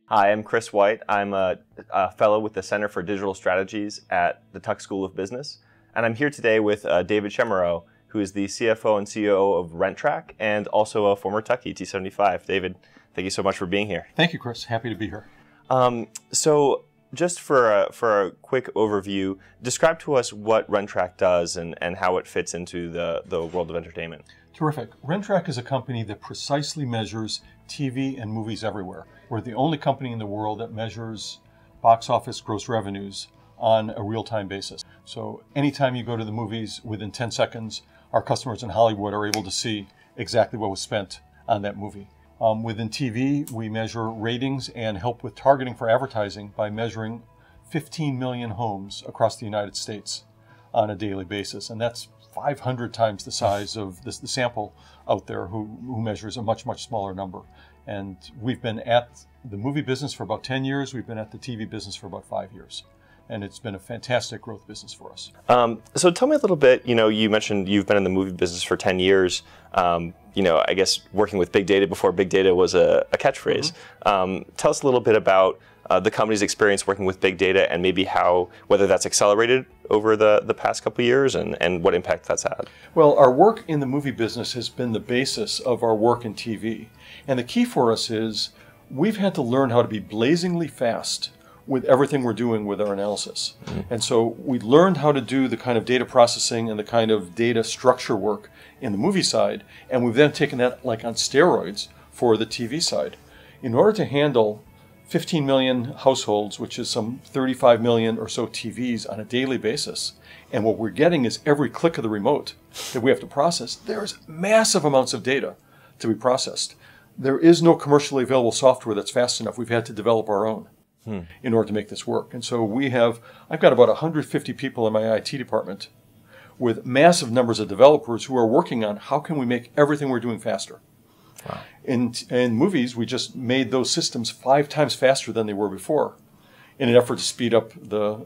Hi, I'm Chris White. I'm a fellow with the Center for Digital Strategies at the Tuck School of Business. And I'm here today with David Chemerow, who is the CFO and CEO of Rentrak and also a former Tucky T'75. David, thank you so much for being here. Thank you, Chris. Happy to be here. So just for a quick overview, describe to us what Rentrak does and how it fits into the world of entertainment. Terrific. Rentrak is a company that precisely measures TV and movies everywhere. We're the only company in the world that measures box office gross revenues on a real-time basis. So anytime you go to the movies, within 10 seconds, our customers in Hollywood are able to see exactly what was spent on that movie. Within TV, we measure ratings and help with targeting for advertising by measuring 15 million homes across the United States on a daily basis. And that's 500 times the size of the sample out there who measures a much, much smaller number. And we've been at the movie business for about 10 years. We've been at the TV business for about 5 years. And it's been a fantastic growth business for us. So tell me a little bit, you mentioned you've been in the movie business for 10 years. I guess working with big data before big data was a catchphrase. Mm-hmm. Tell us a little bit about the company's experience working with big data and maybe whether that's accelerated over the past couple of years and what impact that's had. Well, our work in the movie business has been the basis of our work in TV. And the key for us is we've had to learn how to be blazingly fast with everything we're doing with our analysis. Mm-hmm. And so we learned how to do the kind of data processing and the kind of data structure work in the movie side, and we've then taken that like on steroids for the TV side. In order to handle 15 million households, which is some 35 million or so TVs on a daily basis, and what we're getting is every click of the remote that we have to process, there's massive amounts of data to be processed. There is no commercially available software that's fast enough. We've had to develop our own in order to make this work. And so I've got about 150 people in my IT department with massive numbers of developers who are working on how can we make everything we're doing faster. Wow. In movies, we just made those systems 5 times faster than they were before in an effort to speed up the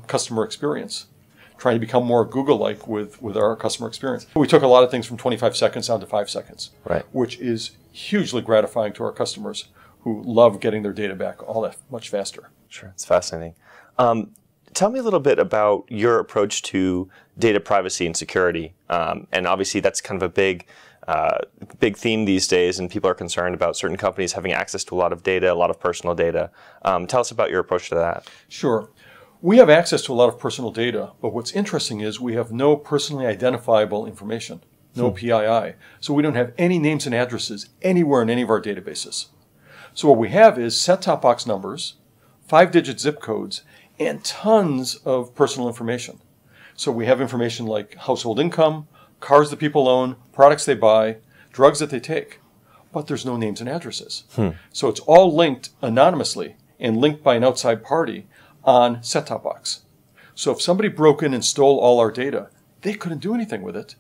customer experience, trying to become more Google-like with our customer experience. We took a lot of things from 25 seconds down to 5 seconds, right, which is hugely gratifying to our customers who love getting their data back all that much faster. Sure, it's fascinating. Tell me a little bit about your approach to data privacy and security. And obviously that's kind of a big theme these days, and people are concerned about certain companies having access to a lot of data, a lot of personal data. Tell us about your approach to that. Sure. We have access to a lot of personal data, but what's interesting is we have no personally identifiable information, no PII. So we don't have any names and addresses anywhere in any of our databases. So what we have is set-top box numbers, 5-digit zip codes, and tons of personal information. So we have information like household income, cars that people own, products they buy, drugs that they take, but there's no names and addresses. So it's all linked anonymously and linked by an outside party on set-top box. So if somebody broke in and stole all our data, they couldn't do anything with it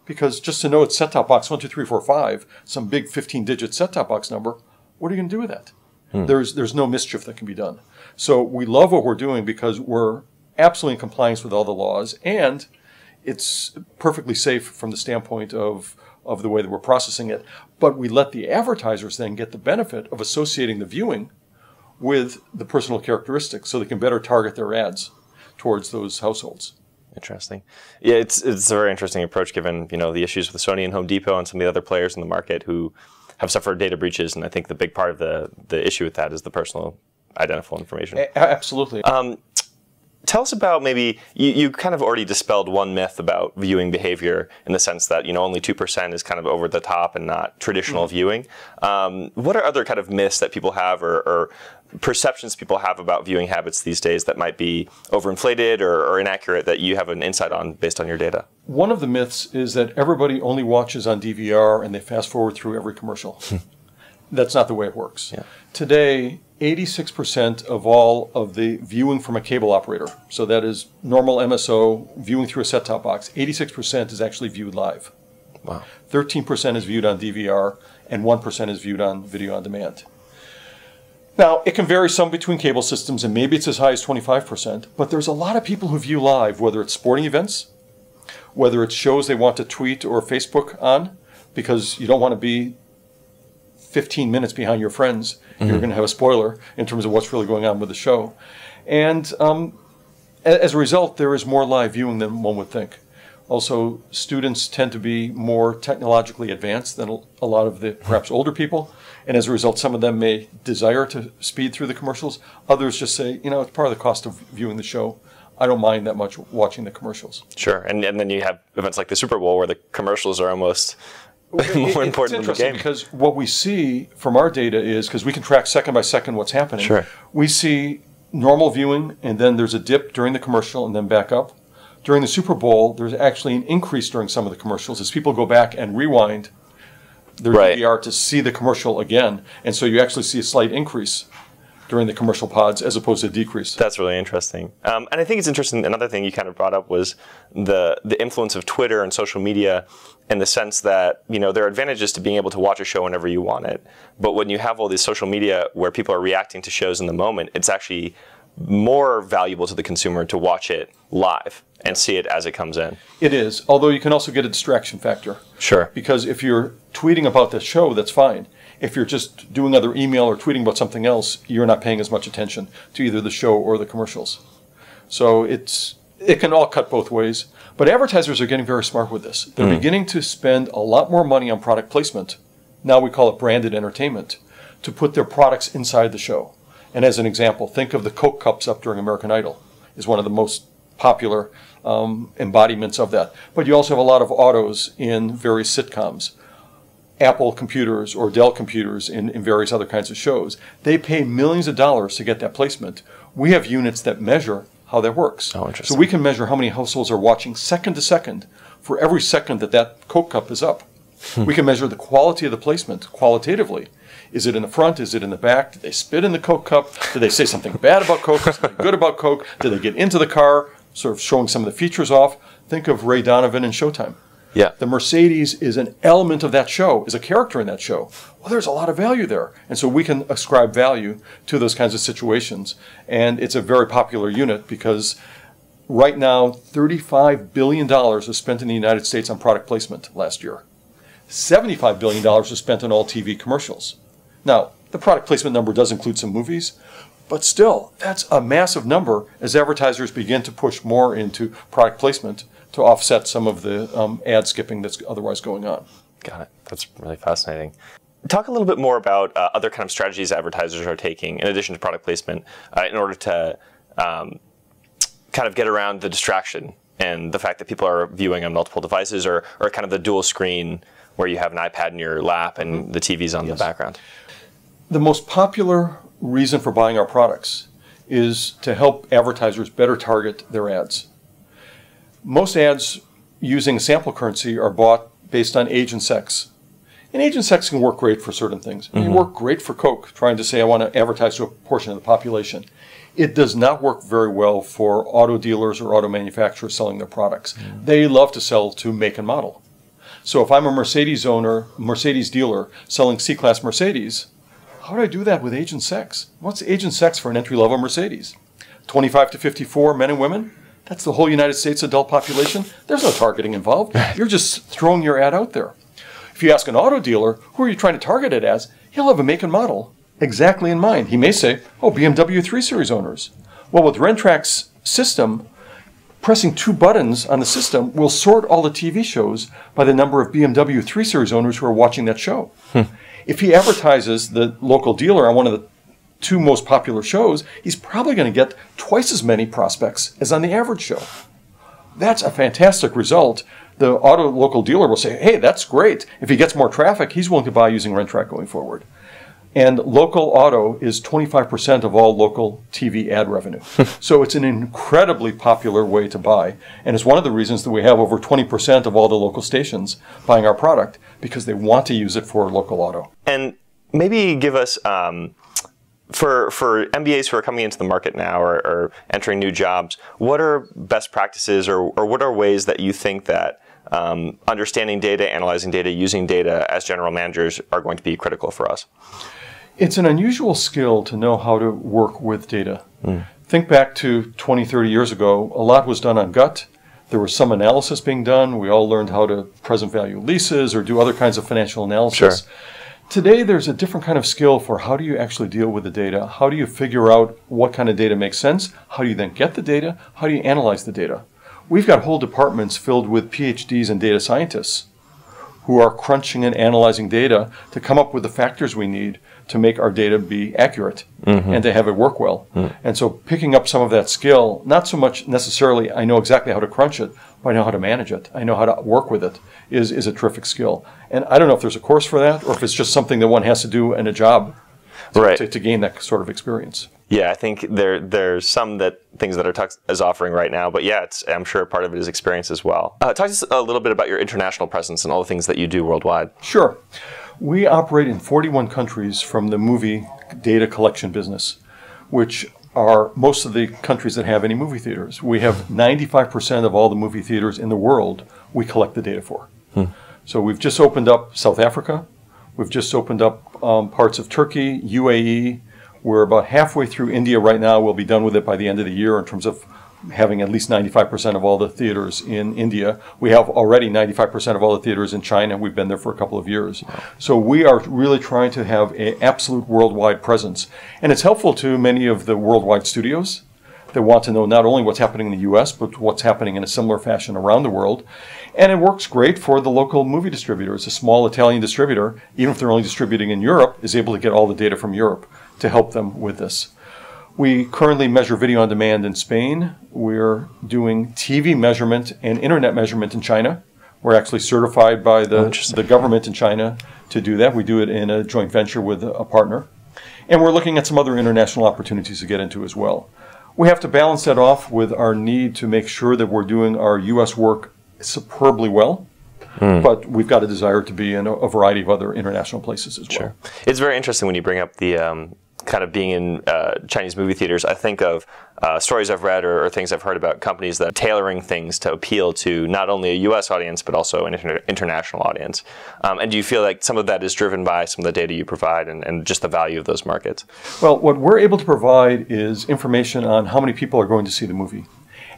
because just to know it's set-top box 1, 2, 3, 4, 5, some big 15-digit set-top box number, what are you going to do with that? There's no mischief that can be done. So we love what we're doing because we're absolutely in compliance with all the laws, and it's perfectly safe from the standpoint of the way that we're processing it. But we let the advertisers then get the benefit of associating the viewing with the personal characteristics so they can better target their ads towards those households. Interesting. Yeah, it's a very interesting approach given the issues with Sony and Home Depot and some of the other players in the market who have suffered data breaches, and I think the big part of the issue with that is the personal identifiable information. Absolutely. Tell us about maybe, you kind of already dispelled one myth about viewing behavior in the sense that only 2% is kind of over the top and not traditional viewing. What are other kind of myths that people have or perceptions people have about viewing habits these days that might be overinflated or inaccurate that you have an insight on based on your data? One of the myths is that everybody only watches on DVR and they fast forward through every commercial. That's not the way it works. Yeah. Today, 86% of all of the viewing from a cable operator, so that is normal MSO viewing through a set-top box, 86% is actually viewed live. Wow. 13% is viewed on DVR, and 1% is viewed on video on demand. Now, it can vary some between cable systems, and maybe it's as high as 25%, but there's a lot of people who view live, whether it's sporting events, whether it's shows they want to tweet or Facebook on, because you don't want to be 15 minutes behind your friends, you're going to have a spoiler in terms of what's really going on with the show. And as a result, there is more live viewing than one would think. Also, students tend to be more technologically advanced than a lot of the perhaps older people. And as a result, some of them may desire to speed through the commercials. Others just say, you know, it's part of the cost of viewing the show. I don't mind that much watching the commercials. Sure. And then you have events like the Super Bowl where the commercials are almost more important than the game. Because what we see from our data is, because we can track second by second what's happening, sure. We see normal viewing, and then there's a dip during the commercial and then back up. During the Super Bowl, there's actually an increase during some of the commercials as people go back and rewind their DVR to see the commercial again. And so you actually see a slight increase during the commercial pods as opposed to a decrease. That's really interesting. And I think it's interesting, another thing you kind of brought up was the influence of Twitter and social media in the sense that, you know, there are advantages to being able to watch a show whenever you want it. But when you have all this social media where people are reacting to shows in the moment, it's actually more valuable to the consumer to watch it live and see it as it comes in. It is, although you can also get a distraction factor. Sure. Because if you're tweeting about the show, that's fine. If you're just doing other email or tweeting about something else, you're not paying as much attention to either the show or the commercials. So it can all cut both ways. But advertisers are getting very smart with this. They're beginning to spend a lot more money on product placement. Now we call it branded entertainment, to put their products inside the show. And as an example, think of the Coke cups up during American Idol is one of the most popular embodiments of that. But you also have a lot of autos in various sitcoms. Apple computers or Dell computers in various other kinds of shows. They pay millions of dollars to get that placement. We have units that measure how that works. Oh, interesting. So we can measure how many households are watching second to second for every second that Coke cup is up. We can measure the quality of the placement qualitatively. Is it in the front? Is it in the back? Did they spit in the Coke cup? Did they say something bad about Coke? Something good about Coke? Did they get into the car? Sort of showing some of the features off. Think of Ray Donovan in Showtime. Yeah. The Mercedes is an element of that show, is a character in that show. Well, there's a lot of value there. And so we can ascribe value to those kinds of situations. And it's a very popular unit because right now, $35 billion was spent in the United States on product placement last year. $75 billion was spent on all TV commercials. Now, the product placement number does include some movies, but still, that's a massive number as advertisers begin to push more into product placement to offset some of the ad skipping that's otherwise going on. Got it. That's really fascinating. Talk a little bit more about other kind of strategies advertisers are taking in addition to product placement in order to kind of get around the distraction and the fact that people are viewing on multiple devices or kind of the dual screen where you have an iPad in your lap and the TV's on the background. The most popular reason for buying our products is to help advertisers better target their ads. Most ads using sample currency are bought based on age and sex. And age and sex can work great for certain things. It work great for Coke, trying to say I want to advertise to a portion of the population. It does not work very well for auto dealers or auto manufacturers selling their products. They love to sell to make and model. So if I'm a Mercedes owner, Mercedes dealer selling C-Class Mercedes, how do I do that with age and sex? What's age and sex for an entry-level Mercedes? 25 to 54 men and women? That's the whole United States adult population. There's no targeting involved. You're just throwing your ad out there. If you ask an auto dealer, who are you trying to target it as? He'll have a make and model exactly in mind. He may say, oh, BMW 3 Series owners. Well, with Rentrak's system, pressing 2 buttons on the system will sort all the TV shows by the number of BMW 3 Series owners who are watching that show. If he advertises the local dealer on one of the 2 most popular shows, he's probably going to get twice as many prospects as on the average show. That's a fantastic result. The auto local dealer will say, hey, that's great. If he gets more traffic, he's willing to buy using Rentrak going forward. And local auto is 25% of all local TV ad revenue. So it's an incredibly popular way to buy. And it's one of the reasons that we have over 20% of all the local stations buying our product, because they want to use it for local auto. And maybe give us, for MBAs who are coming into the market now or entering new jobs, what are best practices or what are ways that you think that understanding data, analyzing data, using data as general managers are going to be critical for us? It's an unusual skill to know how to work with data. Think back to 20, 30 years ago, a lot was done on gut. There was some analysis being done. We all learned how to present value leases or do other kinds of financial analysis. Sure. Today, there's a different kind of skill for how do you actually deal with the data? How do you figure out what kind of data makes sense? How do you then get the data? How do you analyze the data? We've got whole departments filled with PhDs and data scientists who are crunching and analyzing data to come up with the factors we need to make our data be accurate and to have it work well. And so picking up some of that skill, not so much necessarily I know exactly how to crunch it, but I know how to manage it. I know how to work with it is a terrific skill. And I don't know if there's a course for that or if it's just something that one has to do in a job to gain that sort of experience. Yeah, I think there's some things that Tux is offering right now, but yeah, I'm sure part of it is experience as well. Talk to us a little bit about your international presence and all the things that you do worldwide. Sure. We operate in 41 countries from the movie data collection business, which are most of the countries that have any movie theaters. We have 95% of all the movie theaters in the world we collect the data for. So we've just opened up South Africa. We've just opened up parts of Turkey, UAE. We're about halfway through India right now. We'll be done with it by the end of the year in terms of having at least 95% of all the theaters in India. We have already 95% of all the theaters in China. We've been there for a couple of years. So we are really trying to have an absolute worldwide presence. And it's helpful to many of the worldwide studios that want to know not only what's happening in the U.S., but what's happening in a similar fashion around the world. And it works great for the local movie distributors. A small Italian distributor, even if they're only distributing in Europe, is able to get all the data from Europe to help them with this. We currently measure video on demand in Spain. We're doing TV measurement and internet measurement in China. We're actually certified by the government in China to do that. We do it in a joint venture with a partner. And we're looking at some other international opportunities to get into as well. We have to balance that off with our need to make sure that we're doing our U.S. work superbly well. But we've got a desire to be in a variety of other international places as well. Sure. It's very interesting when you bring up the kind of being in Chinese movie theaters. I think of stories I've read or things I've heard about companies that are tailoring things to appeal to not only a U.S. audience, but also an international audience. And do you feel like some of that is driven by some of the data you provide and just the value of those markets? Well, what we're able to provide is information on how many people are going to see the movie.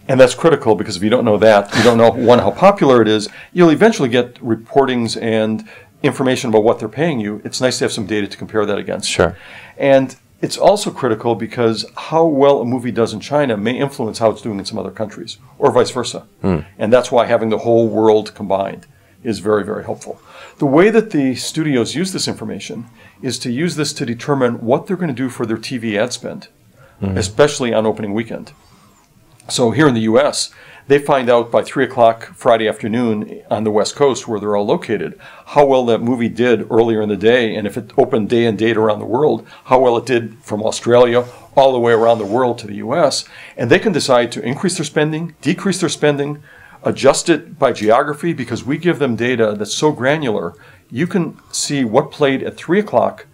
And that's critical because if you don't know that, you don't know, one, how popular it is, you'll eventually get reportings and information about what they're paying you. It's nice to have some data to compare that against. Sure. And it's also critical because how well a movie does in China may influence how it's doing in some other countries, or vice versa. And that's why having the whole world combined is very, very helpful. The way that the studios use this information is to use this to determine what they're going to do for their TV ad spend, especially on opening weekend. So here in the U.S., they find out by 3 o'clock Friday afternoon on the West Coast, where they're all located, how well that movie did earlier in the day, and if it opened day and date around the world, how well it did from Australia all the way around the world to the U.S. And they can decide to increase their spending, decrease their spending, adjust it by geography, because we give them data that's so granular. You can see what played at 3 o'clock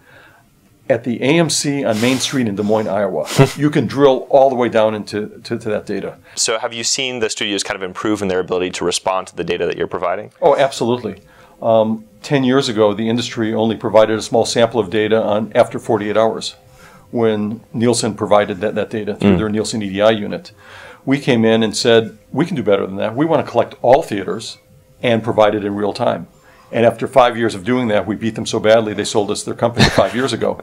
at the AMC on Main Street in Des Moines, Iowa. You can drill all the way down into that data. So have you seen the studios kind of improve in their ability to respond to the data that you're providing? Oh, absolutely. 10 years ago, the industry only provided a small sample of data on after 48 hours when Nielsen provided that data through their Nielsen EDI unit. We came in and said, we can do better than that. We want to collect all theaters and provide it in real time. And after 5 years of doing that, we beat them so badly, they sold us their company 5 years ago.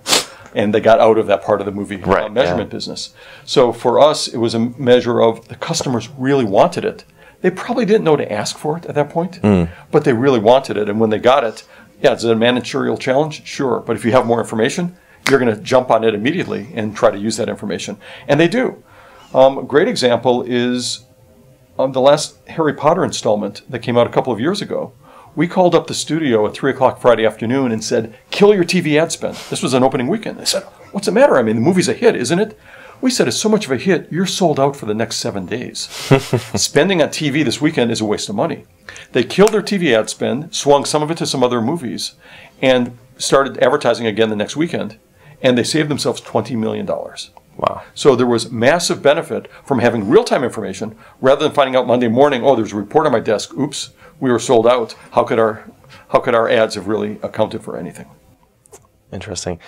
And they got out of that part of the movie measurement business. So for us, it was a measure of the customers really wanted it. They probably didn't know to ask for it at that point, but they really wanted it. And when they got it, is it a managerial challenge? Sure. But if you have more information, you're going to jump on it immediately and try to use that information. And they do. A great example is the last Harry Potter installment that came out a couple of years ago. We called up the studio at 3 o'clock Friday afternoon and said, kill your TV ad spend. This was an opening weekend. They said, what's the matter? I mean, the movie's a hit, isn't it? We said, it's so much of a hit, you're sold out for the next 7 days. Spending on TV this weekend is a waste of money. They killed their TV ad spend, swung some of it to some other movies, and started advertising again the next weekend. And they saved themselves $20 million. Wow. So there was massive benefit from having real-time information rather than finding out Monday morning, oh, there's a report on my desk. Oops, we were sold out. How could our ads have really accounted for anything? Interesting.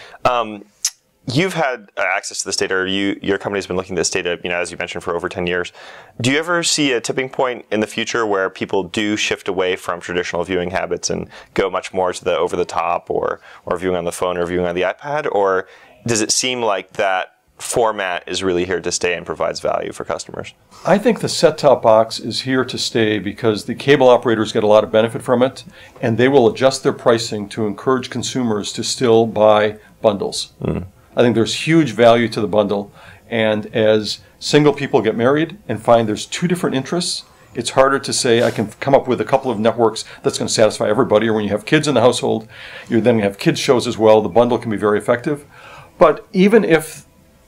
You've had access to this data, or your company's been looking at this data, as you mentioned, for over 10 years. Do you ever see a tipping point in the future where people do shift away from traditional viewing habits and go much more to the over-the-top or viewing on the phone or viewing on the iPad? Or does it seem like that format is really here to stay and provides value for customers? I think the set-top box is here to stay because the cable operators get a lot of benefit from it, and they will adjust their pricing to encourage consumers to still buy bundles. I think there's huge value to the bundle, and as single people get married and find there's two different interests, it's harder to say I can come up with a couple of networks that's going to satisfy everybody. Or when you have kids in the household, you then have kids shows as well. The bundle can be very effective. But even if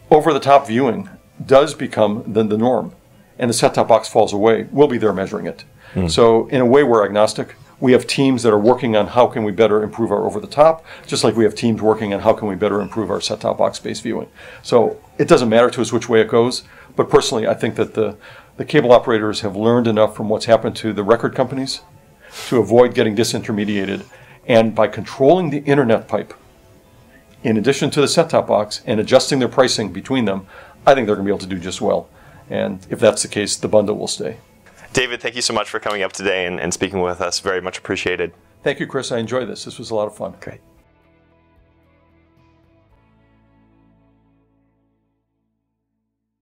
over-the-top viewing does become the norm and the set-top box falls away, we'll be there measuring it. So in a way, we're agnostic. We have teams that are working on how can we better improve our over-the-top, just like we have teams working on how can we better improve our set-top box-based viewing. So it doesn't matter to us which way it goes, but personally, I think that the cable operators have learned enough from what's happened to the record companies to avoid getting disintermediated. And by controlling the internet pipe, in addition to the set-top box, and adjusting their pricing between them, I think they're going to be able to do just well. And if that's the case, the bundle will stay. David, thank you so much for coming up today and speaking with us. Very much appreciated. Thank you, Chris. I enjoyed this. This was a lot of fun. Great.